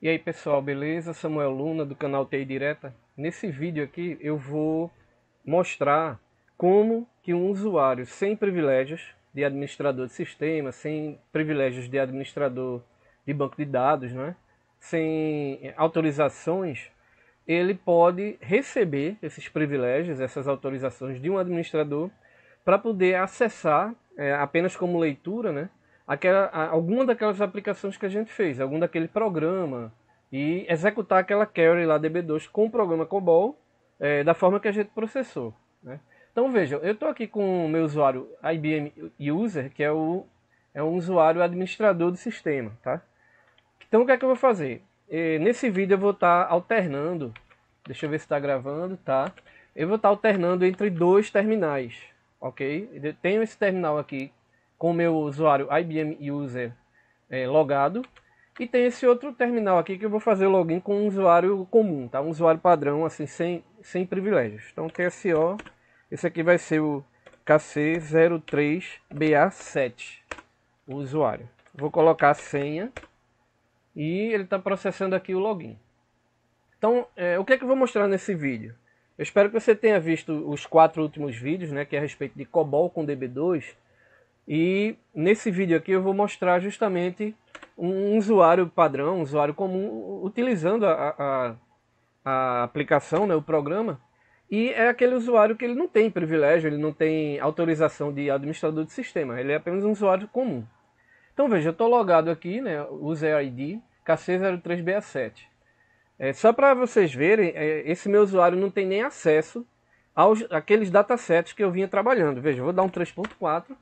E aí pessoal, beleza? Samuel Luna do canal TI Direta. Nesse vídeo aqui eu vou mostrar como que um usuário sem privilégios de administrador de sistema, sem privilégios de administrador de banco de dados, né? Sem autorizações, ele pode receber esses privilégios, essas autorizações de um administrador para poder acessar apenas como leitura, né? Alguma daquelas aplicações que a gente fez, algum daquele programa e executar aquela query lá DB2 com o programa COBOL da forma que a gente processou, né? Então vejam, eu estou aqui com o meu usuário IBM User, que é um usuário administrador do sistema, tá? Então o que é que eu vou fazer? Nesse vídeo eu vou estar alternando, deixa eu ver se está gravando, tá? Eu vou estar alternando entre dois terminais, ok? Eu tenho esse terminal aqui com o meu usuário IBM User logado, e tem esse outro terminal aqui que eu vou fazer o login com um usuário comum, tá? Um usuário padrão, assim, sem privilégios. Então QSO, esse aqui vai ser o KC03BA7, o usuário. Vou colocar a senha e ele está processando aqui o login. Então, o que é que eu vou mostrar nesse vídeo? Eu espero que você tenha visto os 4 últimos vídeos, né, que é a respeito de COBOL com DB2. E nesse vídeo aqui eu vou mostrar justamente um usuário padrão, um usuário comum, utilizando a aplicação, né, o programa. E é aquele usuário que ele não tem privilégio, ele não tem autorização de administrador de sistema, ele é apenas um usuário comum. Então veja, eu estou logado aqui, né, User ID KC03BA7. Só para vocês verem, esse meu usuário não tem nem acesso àqueles datasets que eu vinha trabalhando. Veja, eu vou dar um 3.4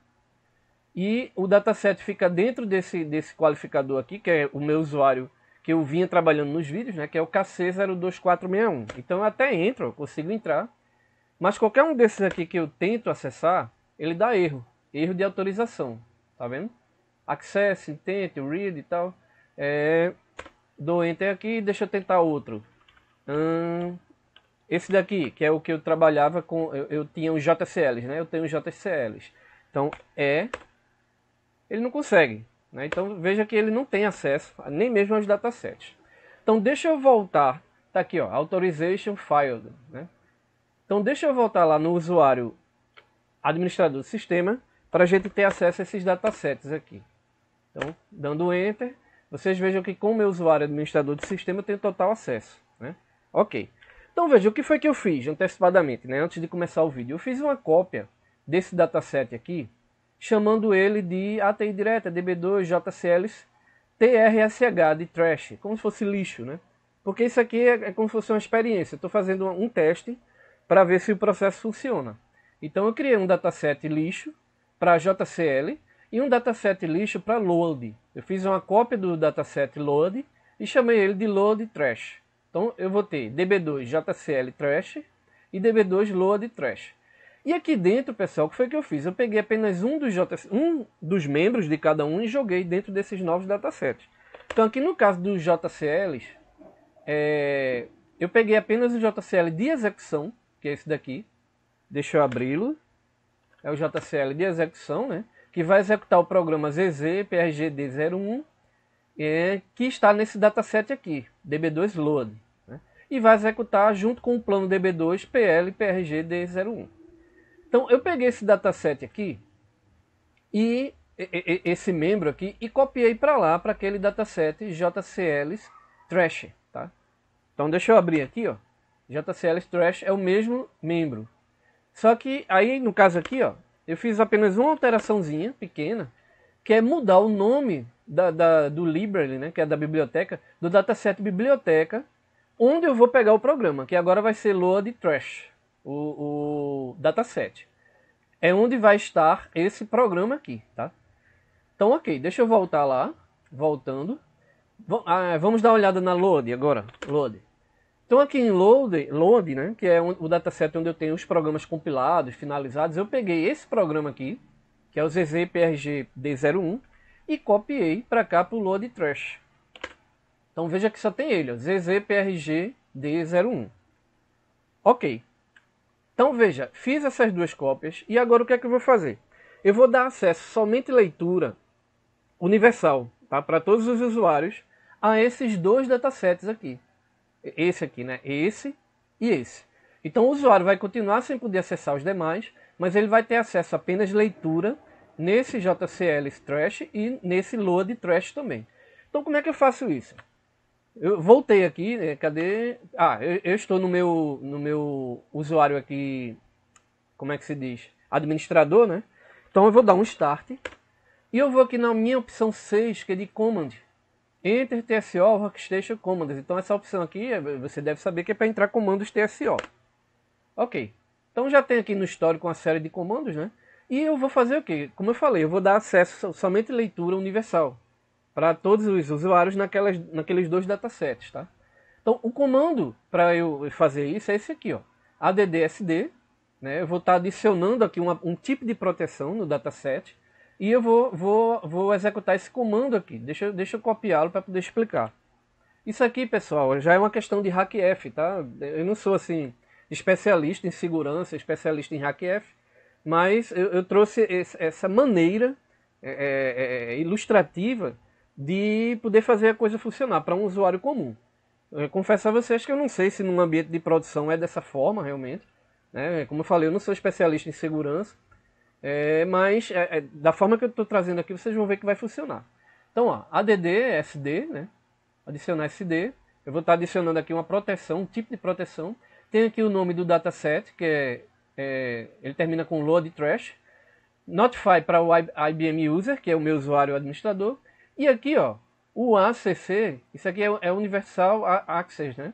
e o dataset fica dentro desse qualificador aqui, que é o meu usuário que eu vinha trabalhando nos vídeos, né, que é o KC02461. Então eu até entro, eu consigo entrar, mas qualquer um desses aqui que eu tento acessar, ele dá erro de autorização, tá vendo? Access, intent, read e tal. Dou enter aqui, deixa eu tentar outro. Esse daqui, que é o que eu trabalhava com, eu tinha os JCLs, né? Eu tenho os JCLs. Então, ele não consegue, né? Então, veja que ele não tem acesso nem mesmo aos datasets. Então, deixa eu voltar, tá aqui, ó, authorization failed, né? Então, deixa eu voltar lá no usuário administrador do sistema para a gente ter acesso a esses datasets aqui. Então, dando enter, vocês vejam que com o meu usuário administrador do sistema eu tenho total acesso, né? Ok. Então veja, o que foi que eu fiz antecipadamente, né? Antes de começar o vídeo. Eu fiz uma cópia desse dataset aqui, chamando ele de ATI direta, DB2, JCLs, TRSH, de trash, como se fosse lixo, né? Porque isso aqui é como se fosse uma experiência. Eu estou fazendo um teste para ver se o processo funciona. Então eu criei um dataset lixo para JCL, e um dataset lixo para load. Eu fiz uma cópia do dataset load e chamei ele de load trash. Então eu vou ter db2 jcl trash e db2 load trash. E aqui dentro, pessoal, o que foi que eu fiz? Eu peguei apenas um dos membros de cada um e joguei dentro desses novos datasets. Então aqui no caso dos JCLs, eu peguei apenas o JCL de execução, que é esse daqui. Deixa eu abri-lo. É o JCL de execução, né? Que vai executar o programa ZZ-PRGD01, que está nesse dataset aqui, DB2 Load, né? E vai executar junto com o plano DB2 PL-PRGD01. Então eu peguei esse dataset aqui, e esse membro aqui, e copiei para lá, para aquele dataset JCLs Trash, tá? Então deixa eu abrir aqui, ó. JCLs Trash é o mesmo membro. Só que aí, no caso aqui, ó, eu fiz apenas uma alteraçãozinha pequena, que é mudar o nome do library, né, que é da biblioteca, do dataset biblioteca, onde eu vou pegar o programa, que agora vai ser load trash, o dataset. É onde vai estar esse programa aqui, tá? Então, ok, deixa eu voltar lá, voltando. Vamos dar uma olhada na load agora, load. Então aqui em load, né, que é o dataset onde eu tenho os programas compilados, finalizados, eu peguei esse programa aqui, que é o ZZPRGD01, e copiei para cá para o load trash. Então veja que só tem ele, ó, ZZPRGD01. Ok. Então veja, fiz essas duas cópias e agora o que é que eu vou fazer? Eu vou dar acesso somente leitura universal, tá, para todos os usuários a esses dois datasets aqui. Esse aqui, né? Esse e esse. Então o usuário vai continuar sem poder acessar os demais, mas ele vai ter acesso a apenas leitura nesse JCL Trash e nesse Load Trash também. Então como é que eu faço isso? Eu voltei aqui, né? Cadê? Ah, eu estou no meu usuário aqui, como é que se diz? Administrador, né? Então eu vou dar um Start e eu vou aqui na minha opção 6, que é de Command. Enter TSO Workstation Commands. Então essa opção aqui, você deve saber que é para entrar comandos TSO. Ok. Então já tem aqui no histórico uma série de comandos, né? E eu vou fazer o quê? Como eu falei, eu vou dar acesso somente leitura universal para todos os usuários naqueles dois datasets, tá? Então o comando para eu fazer isso é esse aqui, ó. ADDSD, né? Eu vou estar adicionando aqui um tipo de proteção no dataset. E eu vou executar esse comando aqui. Deixa eu copiá-lo para poder explicar. Isso aqui, pessoal, já é uma questão de hackf, tá? Eu não sou assim especialista em segurança, especialista em hackf, mas eu trouxe essa maneira ilustrativa de poder fazer a coisa funcionar para um usuário comum. Eu confesso a vocês que eu não sei se num ambiente de produção é dessa forma realmente, né? Como eu falei, eu não sou especialista em segurança. Mas da forma que eu estou trazendo aqui, vocês vão ver que vai funcionar. Então, ó, add SD, né? Adicionar SD. Eu vou estar adicionando aqui uma proteção, um tipo de proteção. Tem aqui o nome do dataset, que ele termina com load trash. Notify para o IBM User, que é o meu usuário administrador. E aqui, ó, o ACC, isso aqui é Universal Access, né?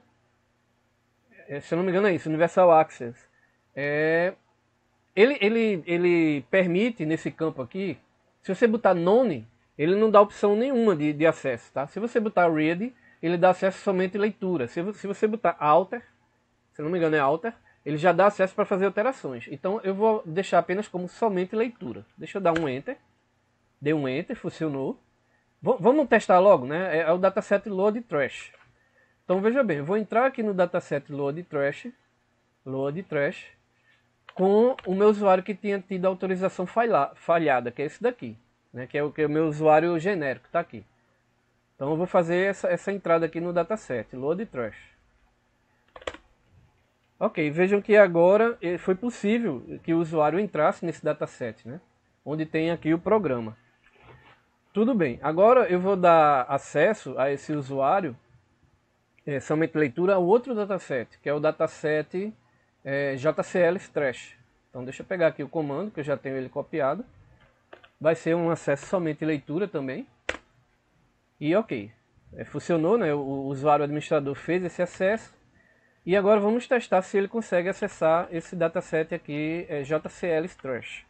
Se eu não me engano é isso, Universal Access. Ele permite, nesse campo aqui, se você botar none, ele não dá opção nenhuma de acesso, tá? Se você botar read, ele dá acesso somente à leitura. Se você botar alter, se não me engano é alter, ele já dá acesso para fazer alterações. Então eu vou deixar apenas como somente leitura. Deixa eu dar um enter. Dei um enter, funcionou. Vamos testar logo, né? É o dataset load trash. Então veja bem, eu vou entrar aqui no dataset load trash, com o meu usuário que tinha tido a autorização falhada, que é esse daqui, né? Que é o meu usuário genérico, está aqui. Então eu vou fazer essa entrada aqui no dataset, load trash. Ok, vejam que agora foi possível que o usuário entrasse nesse dataset, né? Onde tem aqui o programa. Tudo bem, agora eu vou dar acesso a esse usuário, somente leitura, ao outro dataset, que é o dataset JCL Trash. Então deixa eu pegar aqui o comando, que eu já tenho ele copiado. Vai ser um acesso somente leitura também. E ok, funcionou, né? O usuário administrador fez esse acesso. E agora vamos testar se ele consegue acessar esse dataset aqui, JCL Trash.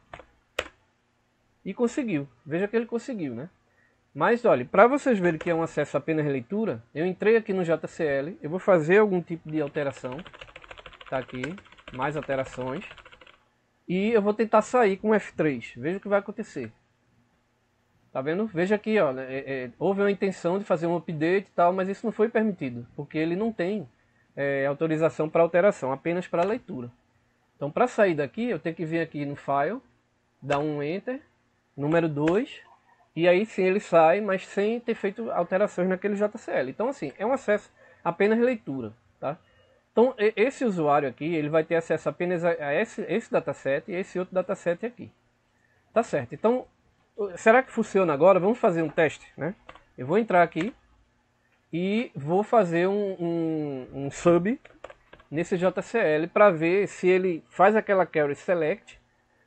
E conseguiu, veja que ele conseguiu, né? Mas olha, para vocês verem que é um acesso apenas leitura, eu entrei aqui no JCL, eu vou fazer algum tipo de alteração. Tá aqui, mais alterações. E eu vou tentar sair com F3. Veja o que vai acontecer. Tá vendo? Veja aqui, ó, houve uma intenção de fazer um update e tal, mas isso não foi permitido, porque ele não tem autorização para alteração, apenas para leitura. Então, para sair daqui, eu tenho que vir aqui no File, dar um Enter, número 2, e aí sim ele sai, mas sem ter feito alterações naquele JCL. Então, assim, é um acesso apenas leitura, tá? Então, esse usuário aqui, ele vai ter acesso apenas a esse dataset e esse outro dataset aqui. Tá certo. Então, será que funciona agora? Vamos fazer um teste, né? Eu vou entrar aqui e vou fazer um sub nesse JCL para ver se ele faz aquela query select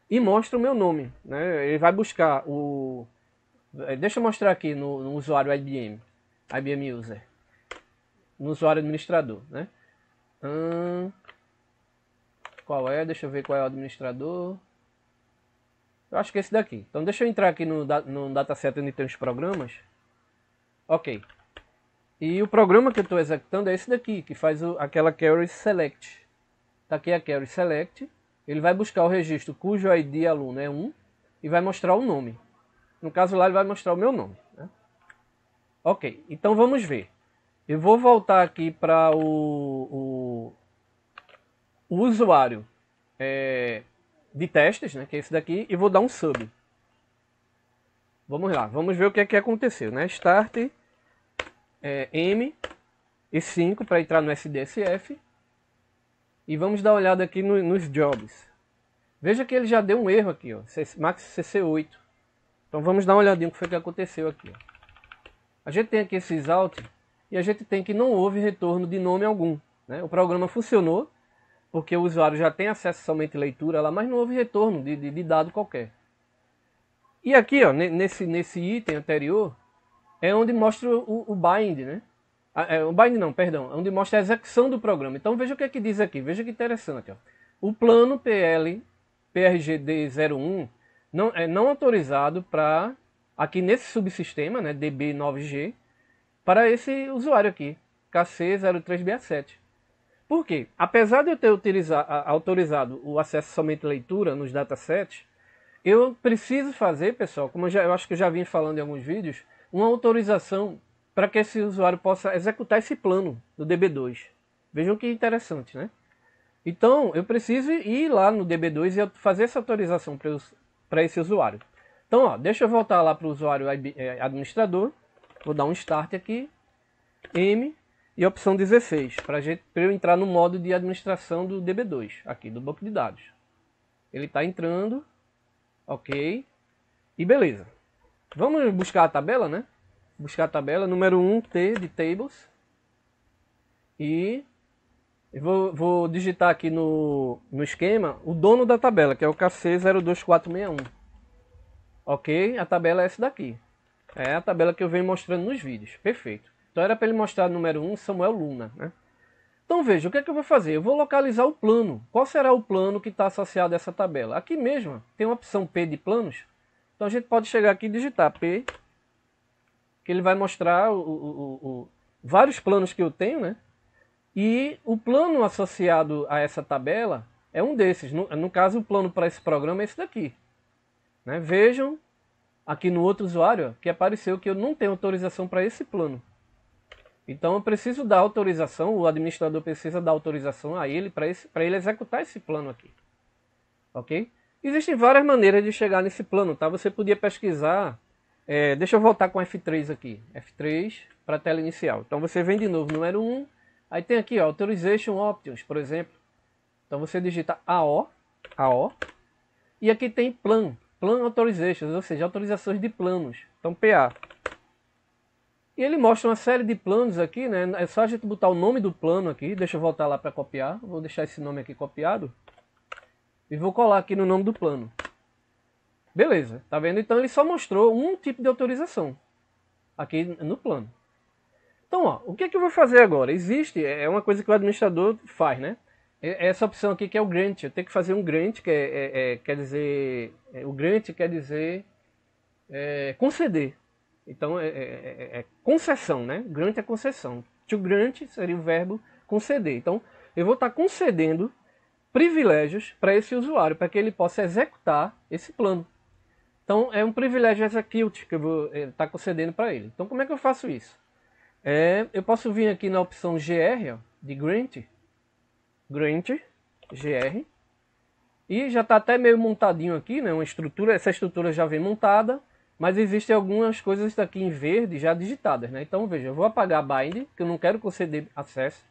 e mostra o meu nome, né? Ele vai buscar o... Deixa eu mostrar aqui no usuário IBM User, no usuário administrador, né? Qual é? Deixa eu ver qual é o administrador. Eu acho que é esse daqui. Então deixa eu entrar aqui no dataset onde tem os programas. Ok. E o programa que eu estou executando é esse daqui, que faz aquela query select. Tá aqui a query select. Ele vai buscar o registro cujo ID aluno é 1 e vai mostrar o nome. No caso lá ele vai mostrar o meu nome, né? Ok, então vamos ver. Eu vou voltar aqui para o usuário de testes, né, que é esse daqui, e vou dar um sub. Vamos lá, vamos ver o que é que aconteceu, né? Start M e 5 para entrar no SDSF. E vamos dar uma olhada aqui nos jobs. Veja que ele já deu um erro aqui, ó, Max CC8. Então vamos dar uma olhadinha no que foi que aconteceu aqui. Ó. A gente tem aqui esse out e a gente tem que não houve retorno de nome algum. Né? O programa funcionou, porque o usuário já tem acesso somente à leitura lá, mas não houve retorno de dado qualquer. E aqui, ó, nesse item anterior, é onde mostra o bind, né? O bind não, perdão, é onde mostra a execução do programa. Então veja o que é que diz aqui, veja que interessante. Ó. O plano PRGD01 não autorizado para, aqui nesse subsistema, né, DB9G, para esse usuário aqui, KC0367. Por quê? Apesar de eu ter autorizado o acesso somente à leitura nos datasets, eu preciso fazer, pessoal, como eu acho que eu já vim falando em alguns vídeos, uma autorização para que esse usuário possa executar esse plano do DB2. Vejam que interessante, né? Então, eu preciso ir lá no DB2 e fazer essa autorização para esse usuário. Então, ó, deixa eu voltar lá para o usuário administrador. Vou dar um start aqui. M e opção 16, para eu entrar no modo de administração do DB2, aqui do banco de dados. Ele está entrando. Ok. E beleza. Vamos buscar a tabela, né? Buscar a tabela, número 1, T de tables. E vou digitar aqui no esquema o dono da tabela, que é o KC02461. Ok? A tabela é essa daqui. É a tabela que eu venho mostrando nos vídeos. Perfeito. Então era para ele mostrar o número 1, Samuel Luna, né? Então veja, o que é que eu vou fazer? Eu vou localizar o plano. Qual será o plano que está associado a essa tabela? Aqui mesmo tem uma opção P de planos. Então a gente pode chegar aqui e digitar P, que ele vai mostrar vários planos que eu tenho, né? E o plano associado a essa tabela é um desses. No caso, o plano para esse programa é esse daqui. Né? Vejam aqui no outro usuário que apareceu que eu não tenho autorização para esse plano. Então eu preciso dar autorização, o administrador precisa dar autorização a ele para ele executar esse plano aqui. Ok? Existem várias maneiras de chegar nesse plano, tá? Você podia pesquisar, deixa eu voltar com F3 aqui, F3 para a tela inicial. Então você vem de novo número 1, aí tem aqui ó, Authorization Options, por exemplo. Então você digita AO, e aqui tem Plan Authorizations, ou seja, autorizações de planos. Então PA. E ele mostra uma série de planos aqui, né? É só a gente botar o nome do plano aqui. Deixa eu voltar lá para copiar. Vou deixar esse nome aqui copiado. E vou colar aqui no nome do plano. Beleza, tá vendo? Então ele só mostrou um tipo de autorização aqui no plano. Então, ó, o que é que eu vou fazer agora? Existe, é uma coisa que o administrador faz, né? Essa opção aqui que é o grant. Eu tenho que fazer um grant, que quer dizer... o grant quer dizer conceder. Então é concessão, né? Grant é concessão. To grant seria o verbo conceder. Então eu vou estar concedendo privilégios para esse usuário, para que ele possa executar esse plano. Então é um privilégio execute que eu vou estar concedendo para ele. Então como é que eu faço isso? Eu posso vir aqui na opção GR, ó, de grant, GR, e já está até meio montadinho aqui, né? Uma estrutura, essa estrutura já vem montada. Mas existem algumas coisas aqui em verde já digitadas, né? Então veja, eu vou apagar bind, que eu não quero conceder acesso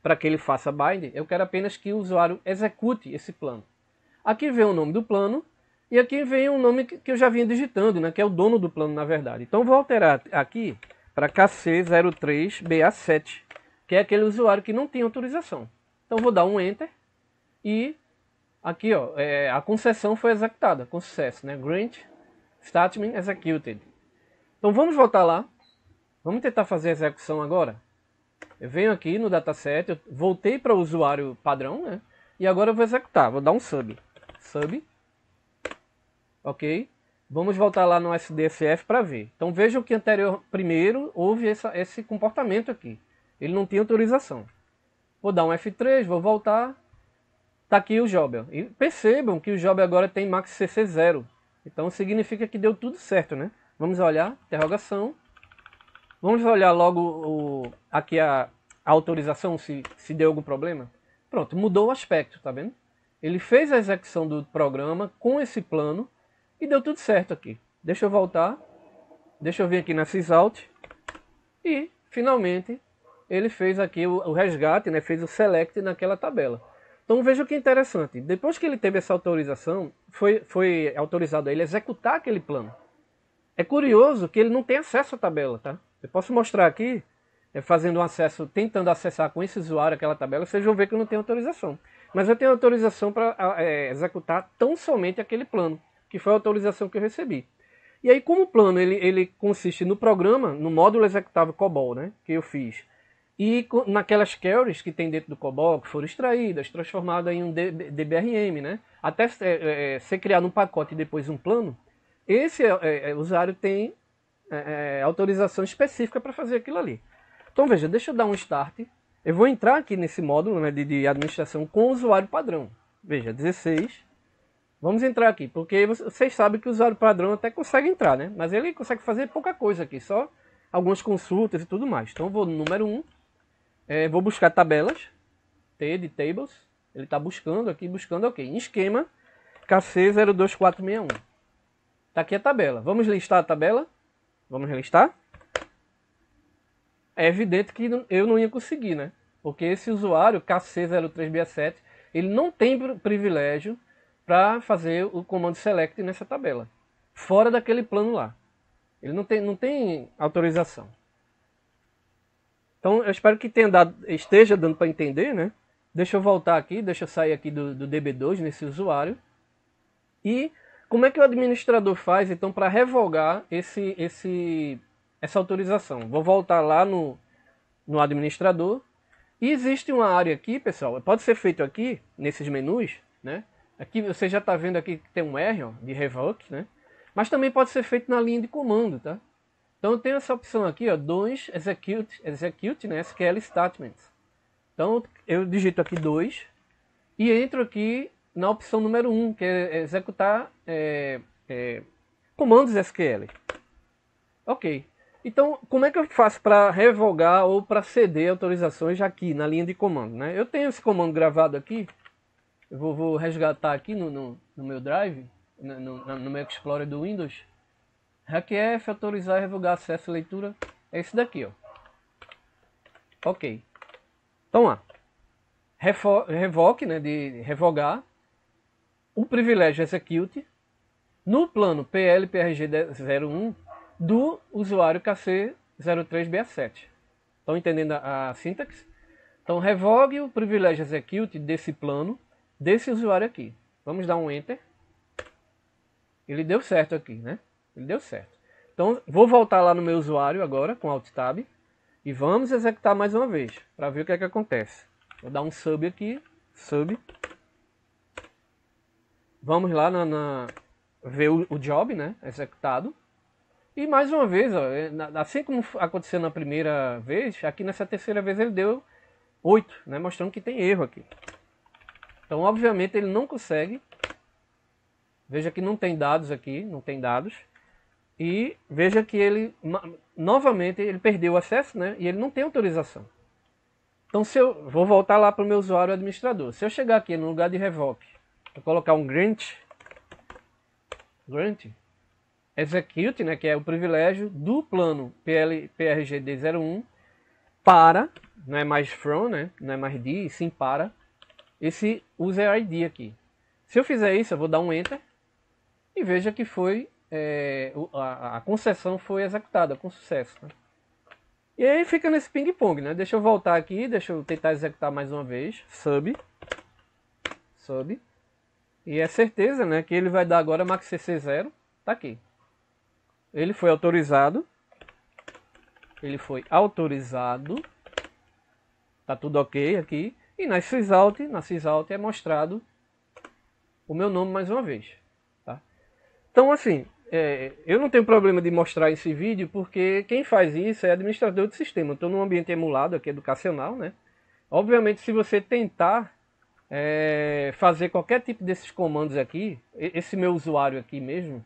para que ele faça bind, eu quero apenas que o usuário execute esse plano. Aqui vem o nome do plano e aqui vem o nome que eu já vinha digitando, né? Que é o dono do plano na verdade. Então vou alterar aqui para KC03BA7, que é aquele usuário que não tem autorização. Então vou dar um Enter e aqui ó, a concessão foi executada com sucesso, né? Grant Statement Executed. Então vamos voltar lá. Vamos tentar fazer a execução agora. Eu venho aqui no dataset, eu voltei para o usuário padrão, né? E agora eu vou executar. Vou dar um sub. Ok. Vamos voltar lá no SDSF para ver. Então vejam que primeiro houve esse comportamento aqui. Ele não tinha autorização. Vou dar um F3, vou voltar. Está aqui o job. E percebam que o job agora tem max CC 0. Então significa que deu tudo certo, né? Vamos olhar, interrogação. Vamos olhar logo aqui a autorização, se deu algum problema. Pronto, mudou o aspecto, tá vendo? Ele fez a execução do programa com esse plano e deu tudo certo aqui. Deixa eu voltar. Deixa eu vir aqui na sysout e finalmente ele fez aqui o resgate, né? Fez o select naquela tabela. Então veja que interessante, depois que ele teve essa autorização, foi autorizado a ele executar aquele plano. É curioso que ele não tem acesso à tabela, tá? Eu posso mostrar aqui, fazendo um acesso, tentando acessar com esse usuário aquela tabela, vocês vão ver que eu não tenho autorização. Mas eu tenho autorização para executar tão somente aquele plano, que foi a autorização que eu recebi. E aí, como o plano ele consiste no programa, no módulo executável COBOL, né, que eu fiz, e naquelas queries que tem dentro do COBOL, que foram extraídas, transformadas em um DBRM, né, até ser criado um pacote e depois um plano, esse usuário tem autorização específica para fazer aquilo ali. Então veja, deixa eu dar um start. Eu vou entrar aqui nesse módulo, né, de administração com o usuário padrão. Veja, 16. Vamos entrar aqui, porque vocês sabem que o usuário padrão até consegue entrar, né? Mas ele consegue fazer pouca coisa aqui, só algumas consultas e tudo mais. Então eu vou no número 1, vou buscar tabelas, T de tables. Ele está buscando aqui, ok. Em esquema, KC02461. Está aqui a tabela. Vamos listar a tabela? Vamos listar? É evidente que eu não ia conseguir, né? Porque esse usuário, KC0367, ele não tem privilégio para fazer o comando select nessa tabela. Fora daquele plano lá. Ele não tem autorização. Então eu espero que esteja dando para entender, né? Deixa eu voltar aqui, deixa eu sair aqui do DB2 nesse usuário. E como é que o administrador faz então para revogar essa autorização? Vou voltar lá no administrador. E existe uma área aqui, pessoal, pode ser feito aqui, nesses menus, né? Aqui você já está vendo aqui que tem um R, ó, de revoke, né? Mas também pode ser feito na linha de comando, tá? Então eu tenho essa opção aqui, ó, 2 execute, né, SQL statements. Então eu digito aqui 2 e entro aqui na opção número 1, que é executar comandos SQL. Ok. Então, como é que eu faço para revogar ou para ceder autorizações aqui na linha de comando, né? Eu tenho esse comando gravado aqui. Eu vou resgatar aqui no meu Drive, no meu Explorer do Windows. Requef, autorizar, revogar acesso à leitura. É esse daqui, ó. Ok. Então, lá. Revoke, né, de revogar. O privilégio execute no plano PL-PRG01 do usuário KC0367. Estão entendendo a sintaxe? Então, revogue o privilégio execute desse plano, desse usuário aqui. Vamos dar um Enter. Ele deu certo aqui, né? Ele deu certo. Então, vou voltar lá no meu usuário agora, com Alt Tab, e vamos executar mais uma vez, para ver o que é que acontece. Vou dar um sub aqui, sub. Vamos lá ver o job, né? Executado. E mais uma vez, ó, assim como aconteceu na primeira vez, aqui nessa terceira vez ele deu 8, né, mostrando que tem erro aqui. Então, obviamente, ele não consegue. Veja que não tem dados aqui, não tem dados. E veja que ele, novamente, ele perdeu o acesso, né, e ele não tem autorização. Então, vou voltar lá para o meu usuário administrador. Se eu chegar aqui no lugar de revoke, vou colocar um grant execute, né, que é o privilégio do plano PRGD01 para, não é mais from, né, não é mais de, sim para, esse user ID aqui. Se eu fizer isso, eu vou dar um Enter e veja que foi, a concessão foi executada com sucesso. Né? E aí fica nesse ping-pong, né? Deixa eu voltar aqui, deixa eu tentar executar mais uma vez, sub, e é certeza, né, que ele vai dar agora maxcc0, tá aqui. Ele foi autorizado. Tá tudo ok aqui. E na sysalt é mostrado o meu nome mais uma vez. Tá? Então assim, eu não tenho problema de mostrar esse vídeo, porque quem faz isso é administrador de sistema. Eu estou num ambiente emulado aqui, educacional, né? Obviamente, se você tentar fazer qualquer tipo desses comandos aqui, esse meu usuário aqui mesmo,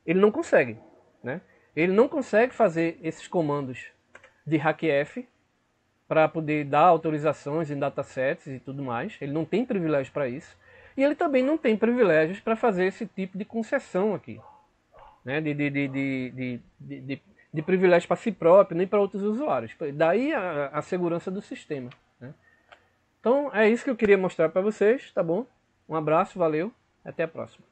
ele não consegue, né? Ele não consegue fazer esses comandos de hackf para poder dar autorizações em datasets e tudo mais. Ele não tem privilégio para isso. E ele também não tem privilégios para fazer esse tipo de concessão aqui, né? De de privilégio para si próprio, nem para outros usuários. Daí a segurança do sistema, né? Então é isso que eu queria mostrar para vocês, tá bom? Um abraço, valeu, até a próxima.